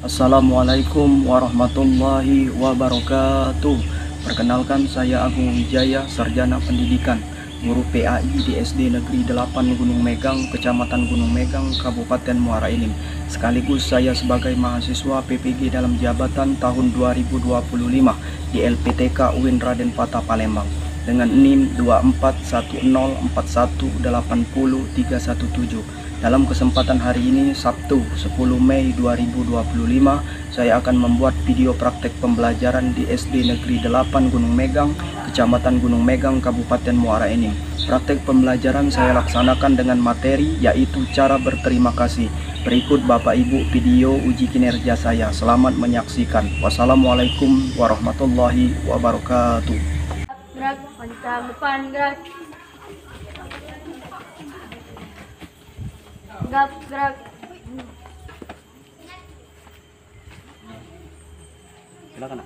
Assalamualaikum warahmatullahi wabarakatuh. Perkenalkan, saya Agung Wijaya, Sarjana Pendidikan, Guru PAI di SD Negeri 8 Gunung Megang, Kecamatan Gunung Megang, Kabupaten Muara Enim. Sekaligus saya sebagai mahasiswa PPG dalam jabatan tahun 2025 di LPTK UIN Raden Patah Palembang dengan NIM 24108080317. Dalam kesempatan hari ini, Sabtu 10 Mei 2025, saya akan membuat video praktek pembelajaran di SD Negeri 8 Gunung Megang, Kecamatan Gunung Megang, Kabupaten Muara Enim. Praktek pembelajaran saya laksanakan dengan materi yaitu cara berterima kasih. Berikut Bapak Ibu video uji kinerja saya. Selamat menyaksikan. Wassalamualaikum warahmatullahi wabarakatuh. Gerak, pancang depan, gerak. Gerak. Silakan.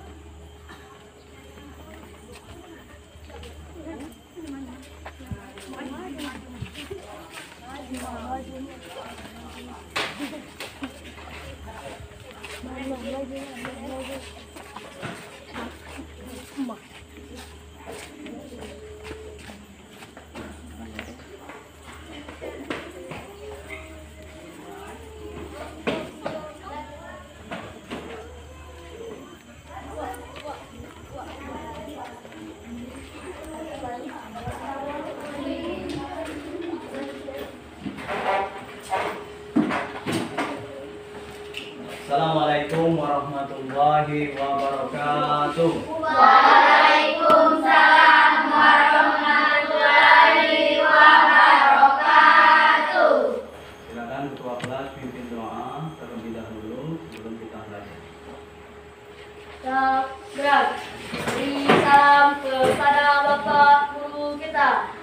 Assalamualaikum warahmatullahi wabarakatuh. Waalaikumsalam warahmatullahi wabarakatuh. Silakan ketua kelas pimpin doa terlebih dahulu sebelum kita belajar. Gerak. Beri salam kepada Bapak Guru kita.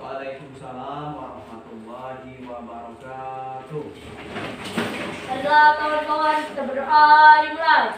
Waalaikumsalam warahmatullahi wabarakatuh. Baiklah kawan-kawan, kita berdoa dimulai.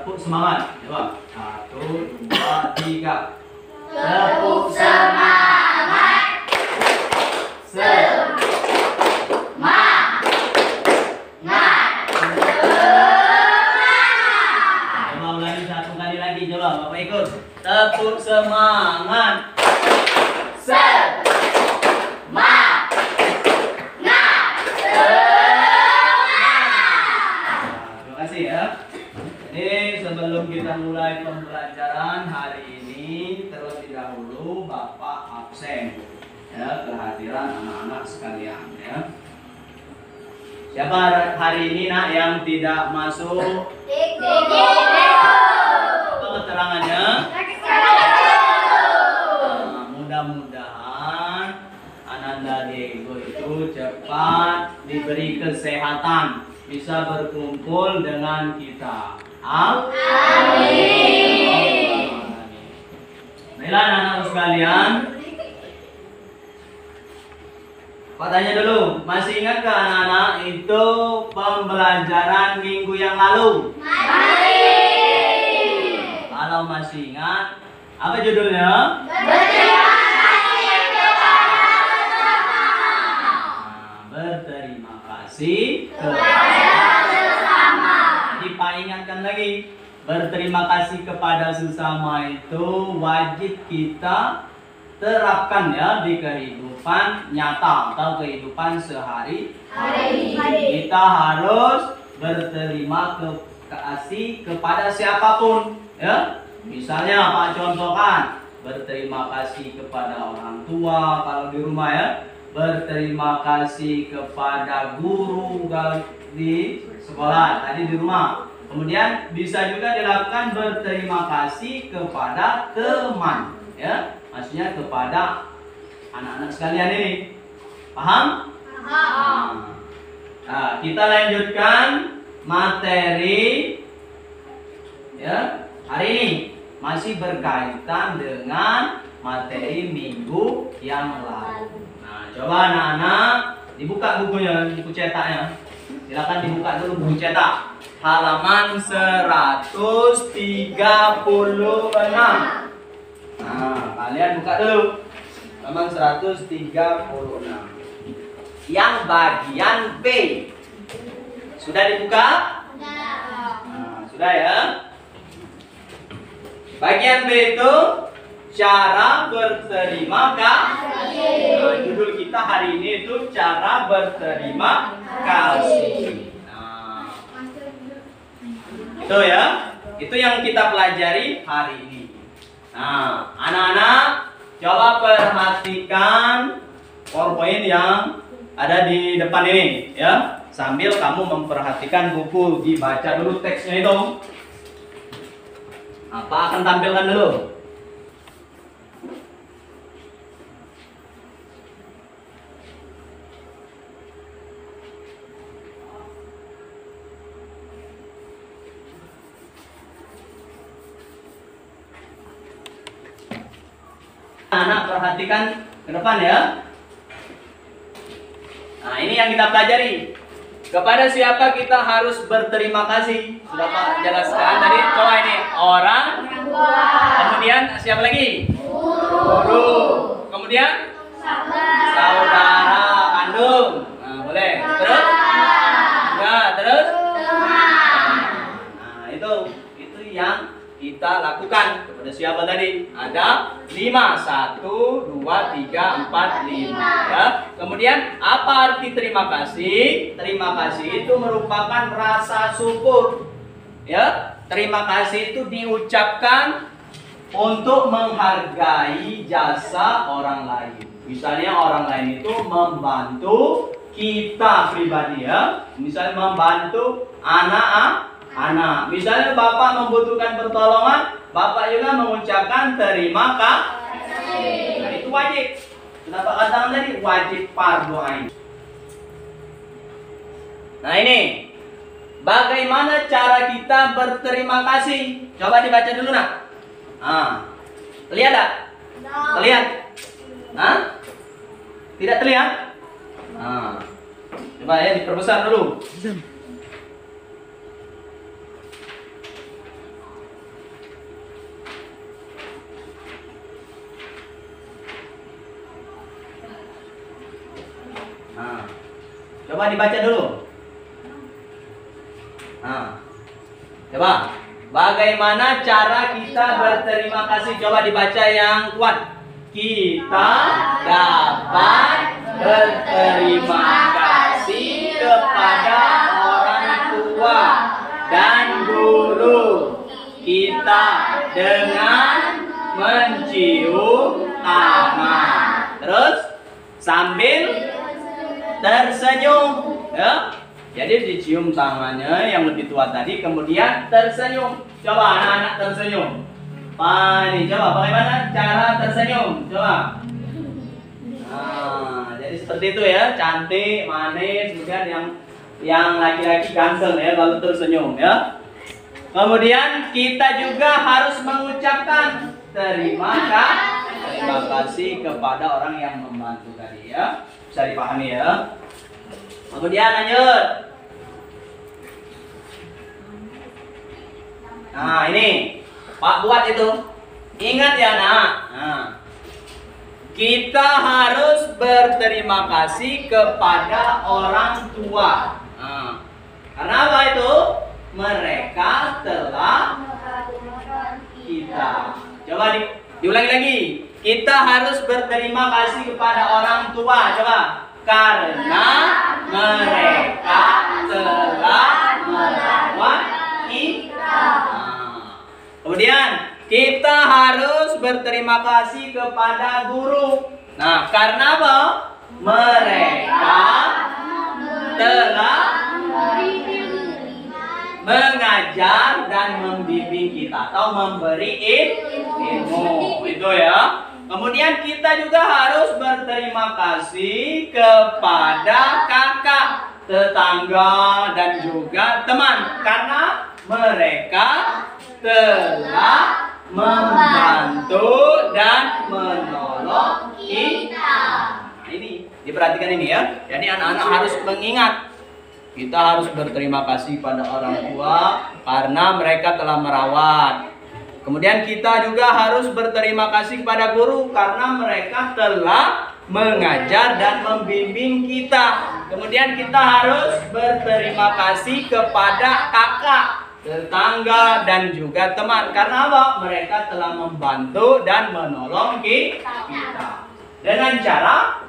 Tepuk semangat. Coba. 1, 2, 3. Tepuk semangat. Coba ulangi 1 kali lagi. Coba Bapak ikut. Tepuk semangat. Terima kasih ya. Jadi sebelum kita mulai pembelajaran hari ini, terlebih dahulu Bapak absen ya, kehadiran anak-anak sekalian ya. Siapa hari ini nak yang tidak masuk? Apa keterangannya? Nah, mudah-mudahan Ananda Diego itu cepat diberi kesehatan, bisa berkumpul dengan kita. Amin. Baiklah anak-anak sekalian. Pak tanya dulu, masih ingat ke anak-anak itu pembelajaran minggu yang lalu? Masih. Kalau masih ingat, apa judulnya? Berterima kasih kepada sesama. Jadi Pak ingatkan lagi, berterima kasih kepada sesama itu wajib kita terapkan ya di kehidupan nyata atau kehidupan sehari-hari. Kita harus berterima kasih kepada siapapun ya. Misalnya Pak contohkan, berterima kasih kepada orang tua kalau di rumah ya. Berterima kasih kepada guru kalau di sekolah, tadi di rumah. Kemudian bisa juga dilakukan berterima kasih kepada teman ya. Maksudnya kepada anak-anak sekalian ini. Paham? Paham. Nah, kita lanjutkan materi ya. Hari ini masih berkaitan dengan materi minggu yang lalu. Nah, coba anak-anak dibuka bukunya, buku cetaknya. Silakan dibuka dulu buku cetak. Halaman 136. Nah, kalian buka dulu halaman 136 yang bagian B. Sudah dibuka? Nah, sudah ya. Bagian B itu cara berterima kasih. Nah, judul kita hari ini itu cara berterima kasih. Nah, itu ya. Itu yang kita pelajari hari ini. Nah, anak-anak coba perhatikan PowerPoint yang ada di depan ini ya. Sambil kamu memperhatikan buku, dibaca dulu teksnya itu. Apa akan tampilkan dulu? Anak perhatikan ke depan ya. Nah, ini yang kita pelajari. Kepada siapa kita harus berterima kasih? Sudah Pak jelaskan tadi. Coba ini orang. Kemudian siapa lagi? Guru. Kemudian saudara kandung. Nah, boleh. Terus? Enggak, terus? Nah, itu yang kita lakukan kepada siapa tadi? Ada 5, 1, 2, 3, 4, 5 ya. Kemudian apa arti terima kasih? Terima kasih itu merupakan rasa syukur ya. Terima kasih itu diucapkan untuk menghargai jasa orang lain. Misalnya orang lain itu membantu kita pribadi ya. Misalnya membantu anak. Misalnya Bapak membutuhkan pertolongan, Bapak juga mengucapkan terima kasih. Nah, itu wajib. Sudah Pak katakan tadi, wajib fardu ain. Nah, ini bagaimana cara kita berterima kasih? Coba dibaca dulu nak. Nah, terlihat tak? Terlihat? Hah? Tidak terlihat? Nah, coba ya diperbesar dulu. Coba dibaca dulu. Nah, coba. Bagaimana cara kita berterima kasih? Coba dibaca yang kuat. Kita dapat berterima kasih kepada orang tua dan guru kita dengan mencium tangan. Terus sambil tersenyum, ya. Jadi dicium tangannya yang lebih tua tadi, kemudian tersenyum. Coba anak-anak tersenyum. Ini coba bagaimana cara tersenyum? Coba. Nah, jadi seperti itu ya, cantik, manis, kemudian yang laki-laki ganteng ya, lalu tersenyum ya. Kemudian kita juga harus mengucapkan terima kasih kepada orang yang membantu tadi ya. Bisa dipahami ya. Kemudian lanjut. Nah ini Pak buat itu. Ingat ya nak. Nah, kita harus berterima kasih kepada orang tua. Nah, karena apa itu? Mereka telah kita. Coba diulangi lagi. Kita harus berterima kasih kepada orang tua. Coba. Karena mereka telah merawat kita. Kemudian kita harus berterima kasih kepada guru. Nah, karena apa? Mereka telah mengajar dan membimbing kita atau memberi ilmu. Itu ya. Kemudian kita juga harus berterima kasih kepada kakak, tetangga, dan juga teman. Karena mereka telah membantu dan menolong kita. Nah, ini diperhatikan ini ya. Jadi anak-anak harus mengingat. Kita harus berterima kasih pada orang tua karena mereka telah merawat. Kemudian kita juga harus berterima kasih kepada guru karena mereka telah mengajar dan membimbing kita. Kemudian kita harus berterima kasih kepada kakak, tetangga, dan juga teman. Karena apa? Mereka telah membantu dan menolong kita. Dengan cara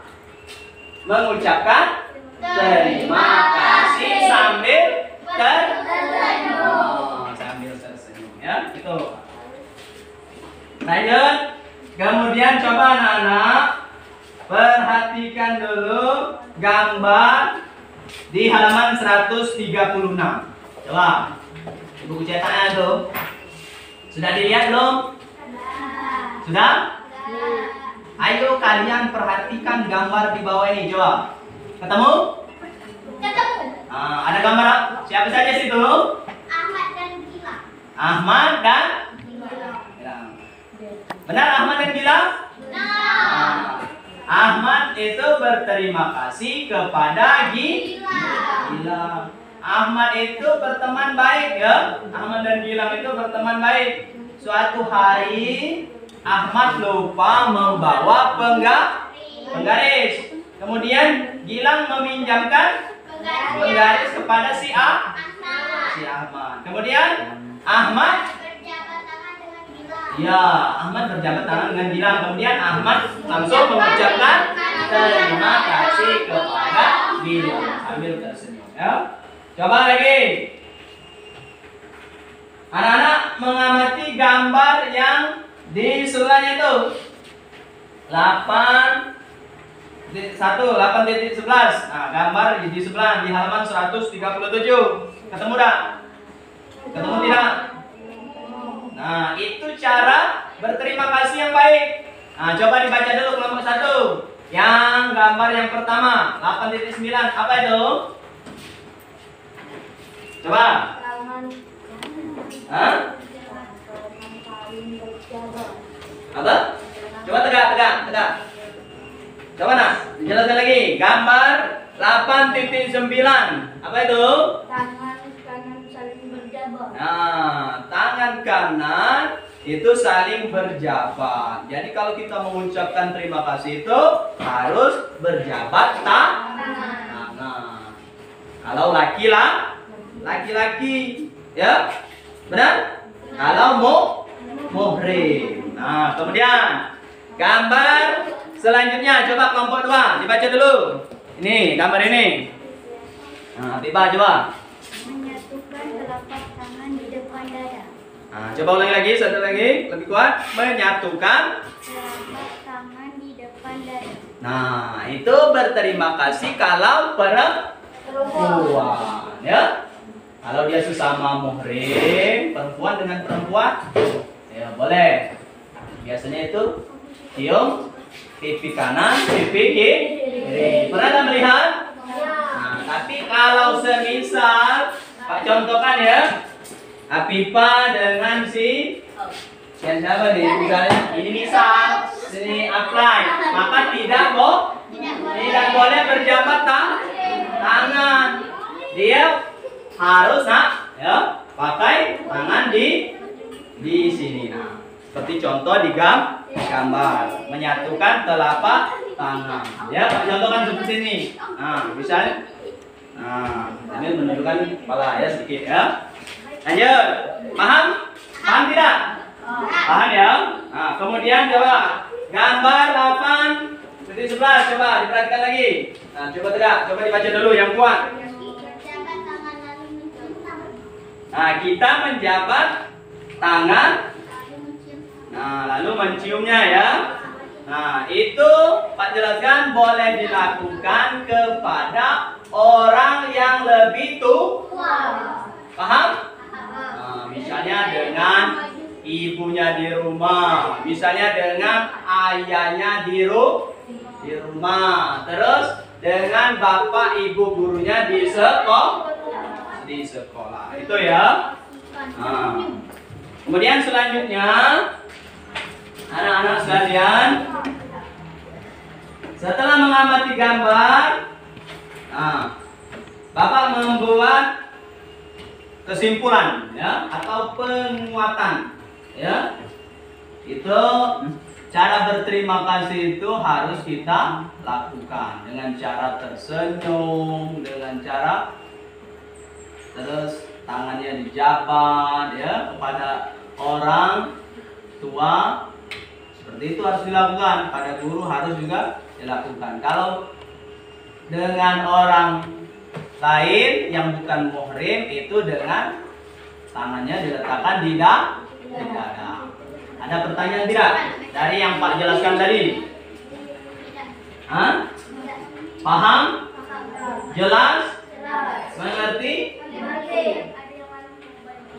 mengucapkan terima kasih sambil tersenyum. Sambil tersenyum ya. Itu. Lanjut. Kemudian coba anak-anak perhatikan dulu gambar di halaman 136. Coba buku cetaknya tuh. Sudah dilihat belum? Sudah? Ayo kalian perhatikan gambar di bawah ini. Coba. Ketemu? Ketemu. Ada gambar siapa saja situ? Ahmad dan Gilang. Ahmad dan Gilang. Benar Ahmad dan Gilang? Nah. Ahmad itu berterima kasih kepada Gilang. Ahmad itu berteman baik ya. Ahmad dan Gilang itu berteman baik. Suatu hari Ahmad lupa membawa penggaris. Kemudian Gilang meminjamkan penggaris kepada si Ahmad. Kemudian Ahmad Ahmad berjabat tangan dengan Gilang. Kemudian Ahmad langsung mengucapkan terima kasih kepada Gilang sambil tersenyum ya. Coba lagi. Anak-anak mengamati gambar yang di sebelahnya itu. 8.11. Nah, gambar di sebelah di halaman 137. Ketemu dah? Ketemu tidak? Nah, itu cara berterima kasih yang baik. Nah, coba dibaca dulu kelompok 1. Yang gambar yang pertama, 8.9. Apa itu? Coba. Hah? Apa? Coba tegak. Coba nak, dijelaskan lagi. Gambar 8.9. Apa itu? Tangan kanan saling berjabat. Nah, tangan kanan itu saling berjabat. Jadi kalau kita mengucapkan terima kasih itu harus berjabat tangan. Kalau laki-laki, ya. Benar? Kalau muhrim. Nah, kemudian gambar selanjutnya coba kelompok 2 dibaca dulu. Ini gambar ini. Nah, Habibah coba. Menyatukan telapak tangan di depan dada. Nah, coba ulangi lagi, satu lagi, lebih kuat. Menyatukan Telapak tangan di depan dada. Nah, itu berterima kasih kalau perempuan, ya. Kalau dia sesama muhrim, perempuan dengan perempuan, ya boleh. Biasanya itu cium pipi kanan, pipi kiri. Pernah anda melihat? Nah, tapi kalau semisal, Pak contohkan ya, Habibah dengan si siapa nih? Misalnya ini misal, sini apply, maka tidak boleh berjabat tangan. Dia harus ya pakai tangan di sini. Nah, seperti contoh di gambar, menyatukan telapak tangan. Ya, Pak contohkan seperti ini. Nah, misalnya, ini menunjukkan kepala ya sedikit ya. Lanjut, paham? Paham tidak? Paham ya? Nah, kemudian coba gambar 8 seperti 11, coba diperhatikan lagi. Nah, coba tidak, coba dibaca dulu yang kuat. Berjabat tangan lalu mencium tangan. Nah, kita menjabat tangan, Lalu mencium tangan. nah lalu menciumnya ya. Nah, itu Pak jelaskan boleh dilakukan kepada orang yang lebih tua. Paham? Nah, misalnya dengan ibunya di rumah, misalnya dengan ayahnya di rumah, terus dengan bapak ibu gurunya di sekolah. Itu ya. Nah, kemudian selanjutnya anak-anak sekalian, setelah mengamati gambar, nah, Bapak membuat kesimpulan ya atau penguatan ya. Itu cara berterima kasih itu harus kita lakukan dengan cara tersenyum, dengan cara terus tangannya dijabat ya kepada orang tua. Seperti itu harus dilakukan, pada guru harus juga dilakukan. Kalau dengan orang lain yang bukan muhrim itu dengan tangannya diletakkan di dada. Ada pertanyaan tidak dari yang Pak jelaskan tadi? Hah? Paham? Jelas? Mengerti?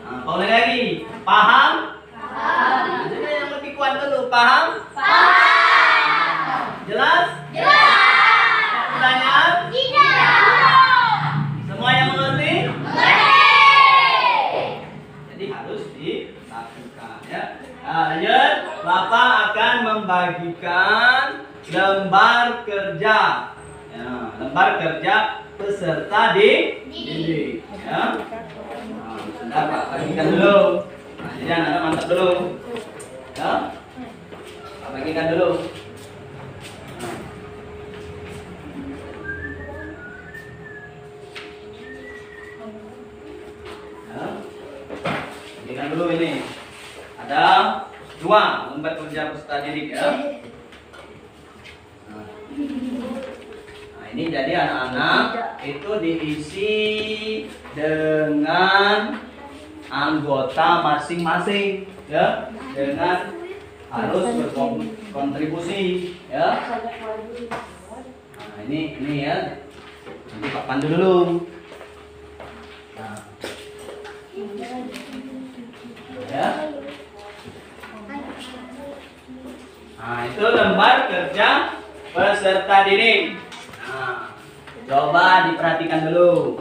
Nah, boleh lagi. Paham? Nah, jadi yang lebih kuat dulu. Paham? Jelas? Pertanyaan? Semua yang mengerti? Jadi harus dilakukan ya. Nah, lanjut. Bapak akan membagikan lembar kerja. Ya, lembar kerja peserta didik. Ya. Nah, sudah Pak bagikan dulu. Nah, jadi anak-anak mantap dulu. Ya. Pak bagikan dulu. Bagikan dulu ini. Ada 2 lembar kerja peserta didik ya. Nah, ini jadi anak-anak itu diisi dengan anggota masing-masing ya, dengan harus berkontribusi ya. Nah, ini ya. Nanti Pak pandu dulu. Nah. Ya. Nah, itu lembar kerja peserta didik. Nah, coba diperhatikan dulu.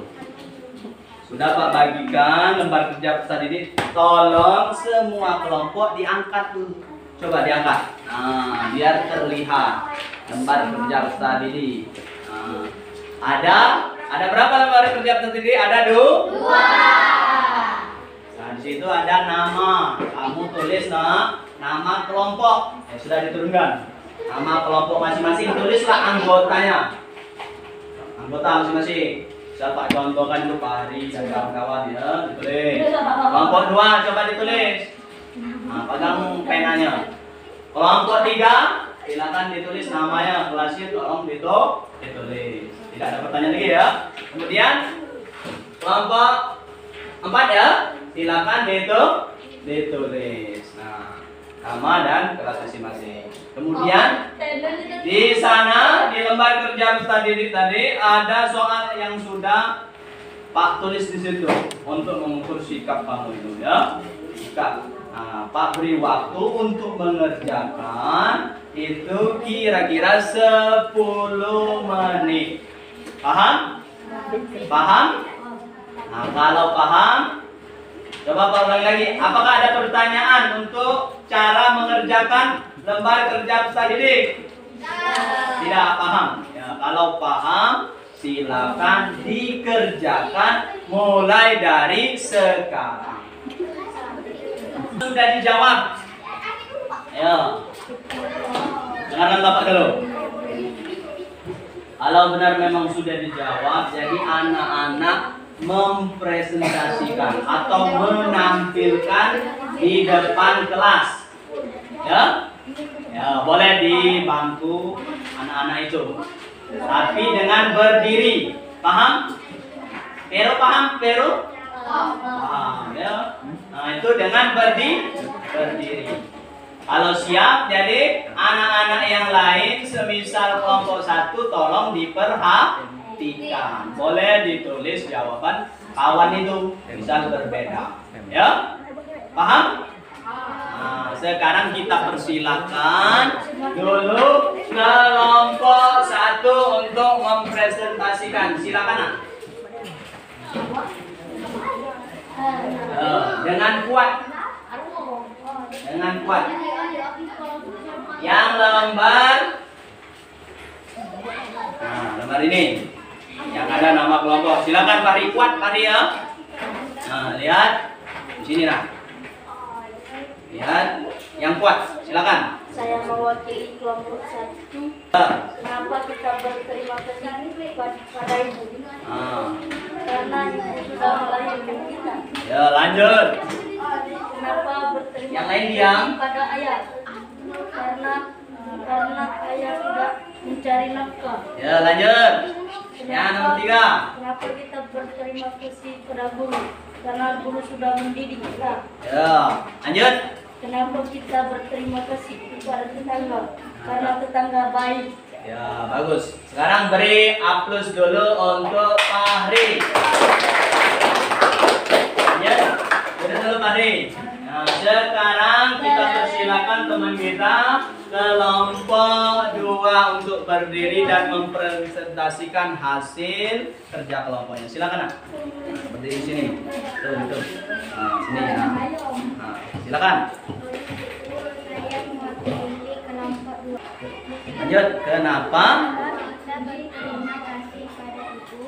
Sudah Pak bagikan lembar kerja peserta didik. Tolong semua kelompok diangkat dulu. Coba diangkat. Nah, biar terlihat lembar kerja peserta didik. Nah, ada berapa lembar kerja peserta didik? Ada 2. Nah, di situ ada nama. Kamu tulis nama kelompok. Sudah diturunkan. Nama kelompok masing-masing, tulislah anggotanya. Anggota masing-masing. Siapa contohkan itu Pak Hari dan kawan-kawan ya, ditulis. Kelompok 2 coba ditulis. Nah, pegang penanya. Kelompok 3 silakan ditulis namanya, kelasnya tolong ditulis. Tidak ada pertanyaan lagi ya. Kemudian kelompok 4 ya, silakan ditulis. Nah, nama dan kelas masing-masing. Kemudian di sana di lembar kerja peserta didik tadi ada soal yang sudah Pak tulis di situ untuk mengukur sikap kamu itu ya. Sikap. Nah, Pak beri waktu untuk mengerjakan itu kira-kira 10 menit. Paham? Paham? Nah, kalau paham, coba Pak ulangi lagi. Apakah ada pertanyaan untuk cara mengerjakan lembar kerja peserta didik? Tidak paham. Ya, kalau paham, silakan dikerjakan mulai dari sekarang. Sudah dijawab? Ayo. Dengarkan Bapak dulu. Kalau benar memang sudah dijawab, jadi anak-anak mempresentasikan atau menampilkan di depan kelas. Ya? Ya, boleh di bangku anak-anak itu. Tapi dengan berdiri. Paham? Pero paham? Pero? Paham ya. Nah, itu dengan berdiri. Kalau siap, jadi anak-anak yang lain semisal kelompok 1 tolong diperhatikan. Boleh ditulis jawaban kawan itu bisa berbeda. Ya? Paham? Nah, sekarang kita persilakan dulu kelompok 1 untuk mempresentasikan. Silakan Nak. Dengan kuat. Dengan kuat. Yang lembar. Nah, lembar ini. Yang ada nama kelompok. Silakan Pak Ri, kuat Pak Ri ya. Nah, lihat. Di sini Nak. Lihat, yang kuat, silakan. Saya mewakili kelompok 1. Kenapa kita berterima kasih pada Ibu? Karena Ibu sudah melahirkan kita. Ya, lanjut. Kenapa berterima Yang lain kasih diam. pada Ayah? Karena Ayah sudah mencari nafkah. Ya, lanjut. Yang nomor 3. Kenapa kita berterima kasih pada guru? Karena guru sudah mendidik kita. Ya, lanjut. Kenapa kita berterima kasih kepada tetangga? Karena tetangga baik. Ya, bagus. Sekarang beri aplaus dulu untuk Fahri. Ya, beri dulu Fahri. Nah, sekarang kita persilakan teman kita kelompok 2 untuk berdiri dan mempresentasikan hasil kerja kelompoknya. Silakan Nak. Berdiri sini. Tuh. Nah, sini ya. Nah, silakan. Saya mewakili kelompok 2. Lanjut, kenapa? Kita berterima kasih pada Ibu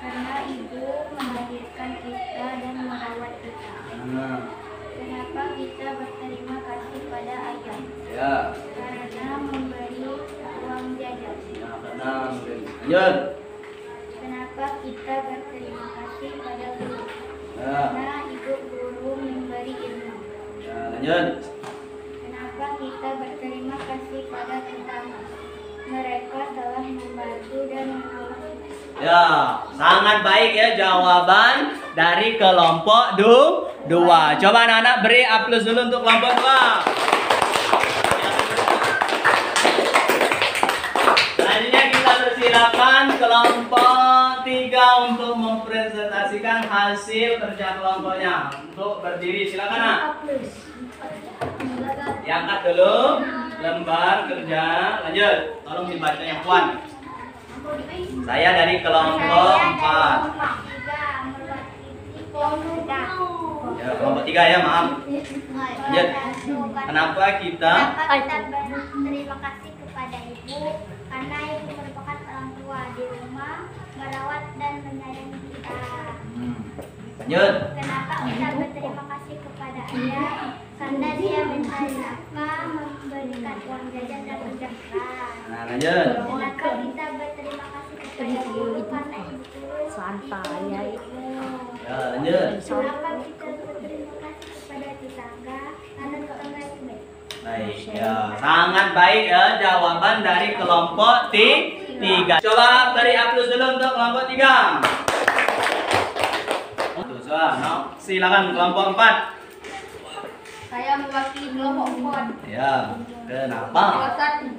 karena Ibu melahirkan kita dan merawat kita. Nah, Kenapa kita berterima kasih pada Ayah? ya. Karena memberi uang jajan. Ya, karena lanjut. Kenapa kita berterima kasih pada guru? Ya, Karena Ibu guru memberi ilmu. ya, lanjut. Kenapa kita berterima kasih pada tetangga? Mereka telah membantu dan menolong kita. Ya, sangat baik ya jawaban dari kelompok 2. Coba anak-anak beri aplaus dulu untuk kelompok 2. Selanjutnya kita persilakan kelompok 3 untuk mempresentasikan hasil kerja kelompoknya. Untuk berdiri silakan Nak. Diangkat dulu lembar kerja. Lanjut, tolong dibaca yang kuat. Saya dari kelompok 4. Ya, kelompok 3 ya, maaf. Lanjut. Kenapa kita? Terima kasih kepada Ibu karena Ibu merupakan orang tua di rumah, merawat dan menyayangi kita. Lanjut. Kenapa kita berterima kasih kepada Ayah? Karena dia mencari nafkah, memberikan uang jajan dan kerja keras. Nah, lanjut. Kenapa kita berterima kasih kepada Ibu? Karena Ibu tanpa yaitu Ya, lanjut. kenapa kita berterima kasih kepada tetangga karena tetangga itu baik. Baik, ya, sangat baik ya jawaban dari kelompok tiga. Coba beri aplaus dulu untuk kelompok 3. Silakan kelompok 4. Saya mewakili kelompok 4. Ya, kenapa? Nomor 1.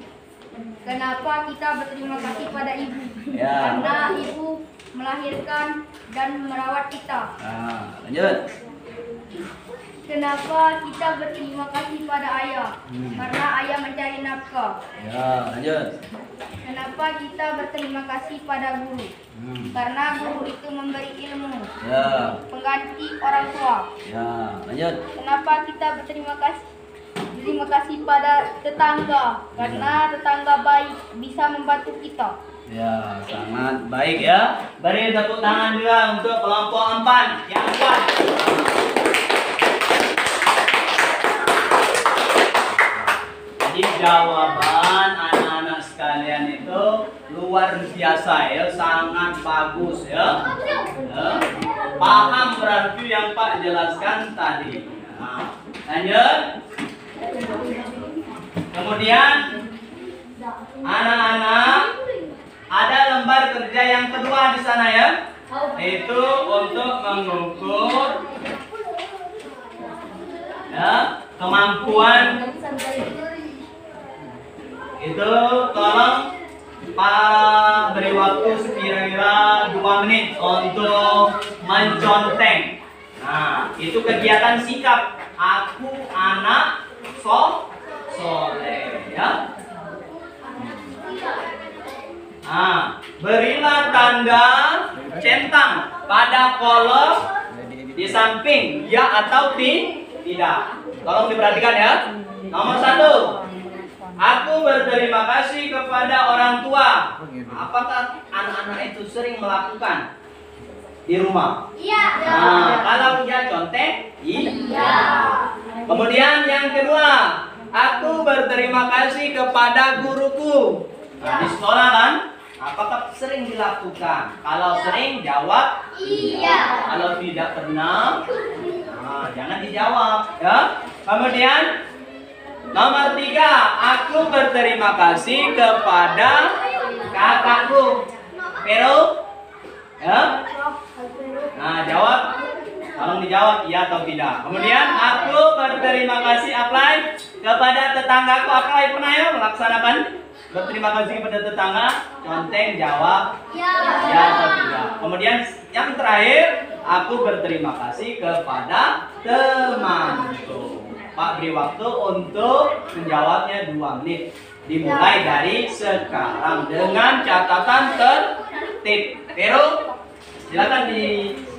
Kenapa kita berterima kasih pada ibu? Ya. Karena ibu melahirkan dan merawat kita. Nah, lanjut. Kenapa kita berterima kasih pada ayah? Karena ayah mencari nafkah. Ya, lanjut. Kenapa kita berterima kasih pada guru? Karena guru itu memberi ilmu, Ya, pengganti orang tua. ya, lanjut. Kenapa kita berterima kasih? Terima kasih pada tetangga, karena tetangga baik bisa membantu kita. Ya, sangat baik ya. Beri tepuk tangan juga untuk kelompok 4 yang kuat. Jadi jawaban anak-anak sekalian itu luar biasa ya, sangat bagus ya. Ya. Paham berarti yang Pak jelaskan tadi. Nah, lanjut. Kemudian anak-anak ada lembar kerja yang kedua di sana ya. Itu untuk mengukur ya, kemampuan. Itu tolong Pak beri waktu sekira-kira 2 menit untuk menconteng. Nah, itu kegiatan sikap. Aku anak soleh ya. Nah, berilah tanda centang pada kolom di samping ya atau tidak. Tolong diperhatikan ya. Nomor 1. Aku berterima kasih kepada orang tua. Apakah anak-anak itu sering melakukan di rumah? Iya. Nah, kalau dia contek, iya. Kemudian yang kedua, aku berterima kasih kepada guruku. Nah, di sekolah kan, apakah sering dilakukan? Kalau sering, jawab Iya. Kalau tidak pernah, nah, jangan dijawab ya. Kemudian nomor 3, aku berterima kasih kepada kakakku. Pero, ya. Nah, jawab. Tolong dijawab iya atau tidak. Kemudian aku berterima kasih apply kepada tetanggaku. Apply pernah ya melaksanakan berterima kasih kepada tetangga. Conteng jawab ya atau tidak. Kemudian yang terakhir, aku berterima kasih kepada temanku. Pak beri waktu untuk menjawabnya 2 menit. Dimulai dari sekarang dengan catatan tertib. Pero silakan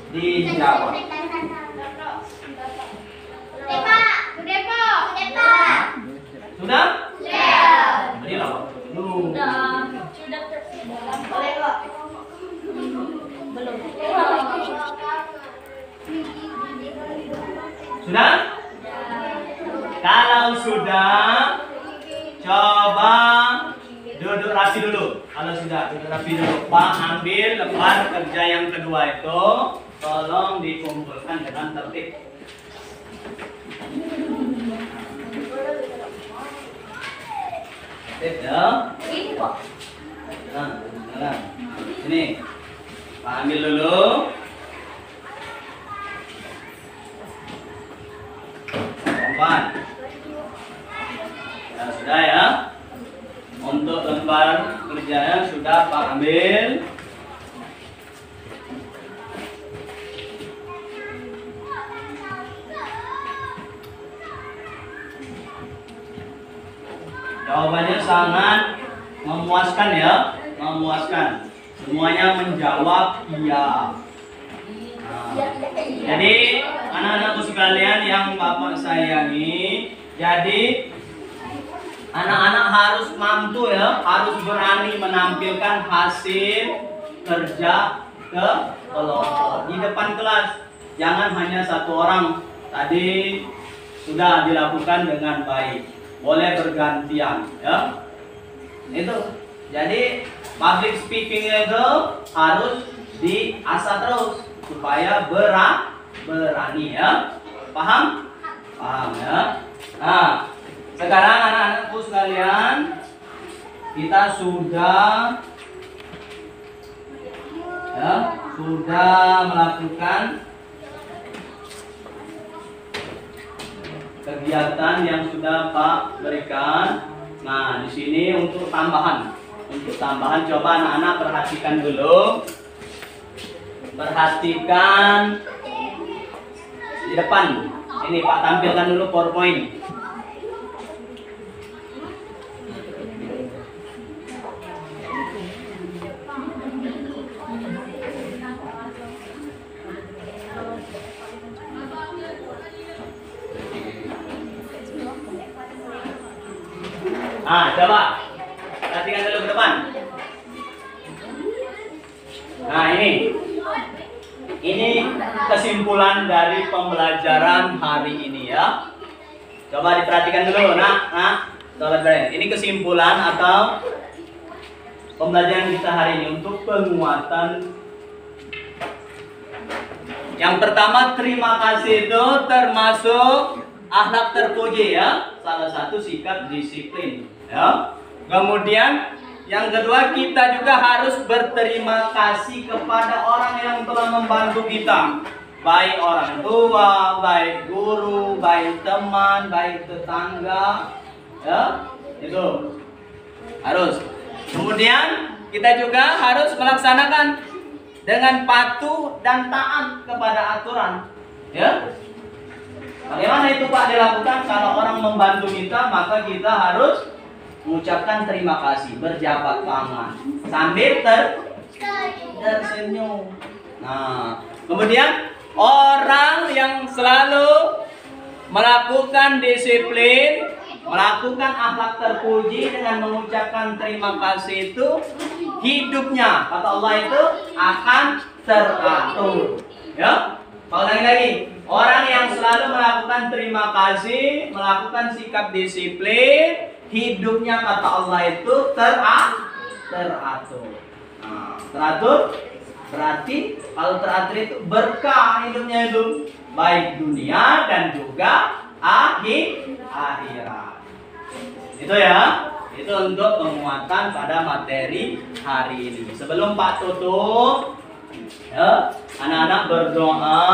dijawab. Sudah? Berilah waktu dulu. Sudah? Kalau sudah, coba duduk rapi dulu. Kalau sudah, duduk rapi dulu. Pak ambil lembar kerja yang kedua itu, tolong dikumpulkan dengan tertib. Tertib ya. Jalan. Sini. Pak ambil dulu. Empat. Ya, sudah ya. Untuk lembar kerjanya sudah Pak ambil. Jawabannya sangat memuaskan ya, memuaskan. Semuanya menjawab iya. Nah, jadi anak-anakku sekalian yang Bapak sayangi, jadi anak-anak harus mampu ya, harus berani menampilkan hasil kerja ke kelompok di depan kelas. Jangan hanya satu orang. Tadi sudah dilakukan dengan baik. Boleh bergantian ya. Itu. Jadi public speaking itu harus diasah terus supaya berani ya. Paham? Paham ya. Nah, sekarang anak-anakku sekalian, kita sudah melakukan kegiatan yang sudah Pak berikan. Nah, di sini untuk tambahan coba anak-anak perhatikan dulu. Perhatikan di depan. Ini Pak tampilkan dulu PowerPoint. Coba perhatikan dulu ke depan. Nah, ini kesimpulan dari pembelajaran hari ini ya. Coba diperhatikan dulu, coba perhatikan. Ini kesimpulan atau pembelajaran kita hari ini untuk penguatan. Yang pertama, terima kasih itu termasuk akhlak terpuji ya, salah satu sikap disiplin ya. Kemudian yang kedua, kita juga harus berterima kasih kepada orang yang telah membantu kita, baik orang tua, baik guru, baik teman, baik tetangga ya, itu harus. Kemudian kita juga harus melaksanakan dengan patuh dan taat kepada aturan ya. Bagaimana itu Pak dilakukan? Kalau orang membantu kita, maka kita harus mengucapkan terima kasih, berjabat tangan sambil tersenyum. Nah, kemudian orang yang selalu melakukan disiplin, melakukan akhlak terpuji dengan mengucapkan terima kasih itu, hidupnya kata Allah itu akan teratur. Ya. Kalau lagi, orang yang selalu melakukan terima kasih, melakukan sikap disiplin, hidupnya kata Allah itu teratur. Nah, teratur berarti kalau teratur itu berkah hidupnya itu, baik dunia dan juga akhirat. Itu ya. Itu untuk penguatan pada materi hari ini. Sebelum Pak tutup, ya, anak-anak berdoa.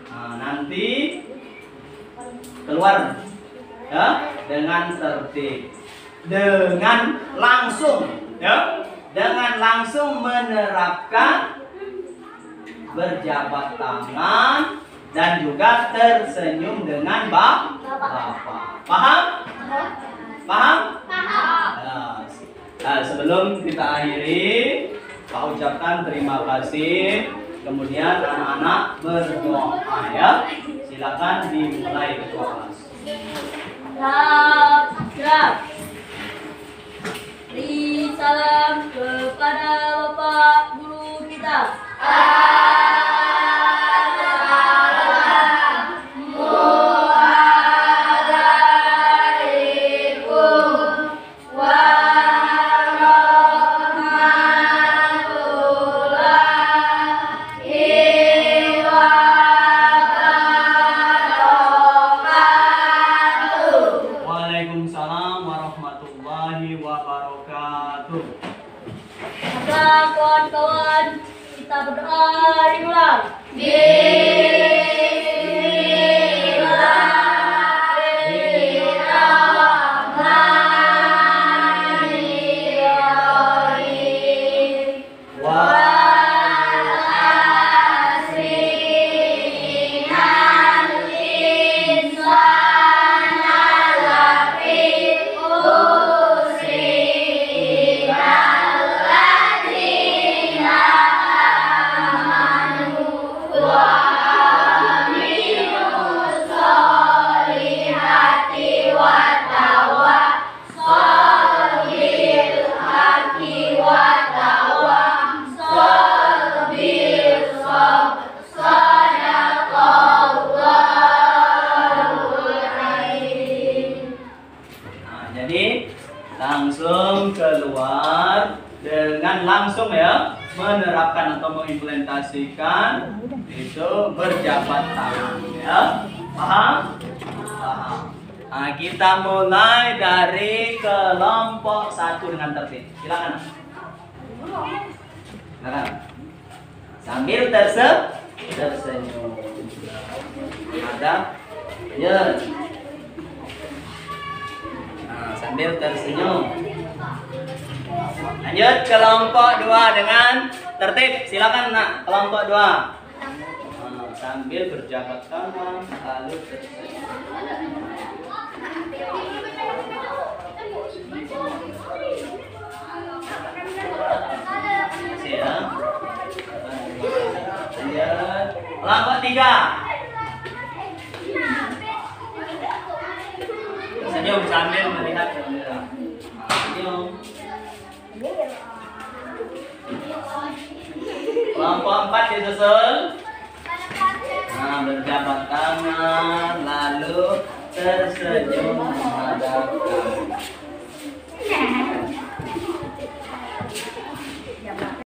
Nah, nanti keluar ya dengan tertib, dengan langsung menerapkan berjabat tangan dan juga tersenyum dengan Bapak. Paham? Paham? Nah, sebelum kita akhiri, Pak ucapkan terima kasih. Kemudian anak-anak berdoa ya. Silakan dimulai ketua kelas. Beri salam kepada Bapak Guru kita. Waalaikumsalam warahmatullahi wabarakatuh. Maka kawan-kawan, kita berdoa dimulai. Langsung keluar dengan langsung ya, menerapkan atau mengimplementasikan itu berjabat tangan, ya. Paham? Paham. Nah, kita mulai dari kelompok 1 dengan tertib. Silakan. Silakan. Sambil tersenyum. Ada? Ya. Nah, sambil tersenyum. Lanjut kelompok 2 dengan tertib. Silakan nak, kelompok 2. Nah, sambil berjabat tangan lalu tersenyum. Masih ya. Lanjut. Kelompok 3. Tersenyum sambil melihat kamera. Senyum. Kelompok 4 disusul. Nah, berjabat tangan lalu tersenyum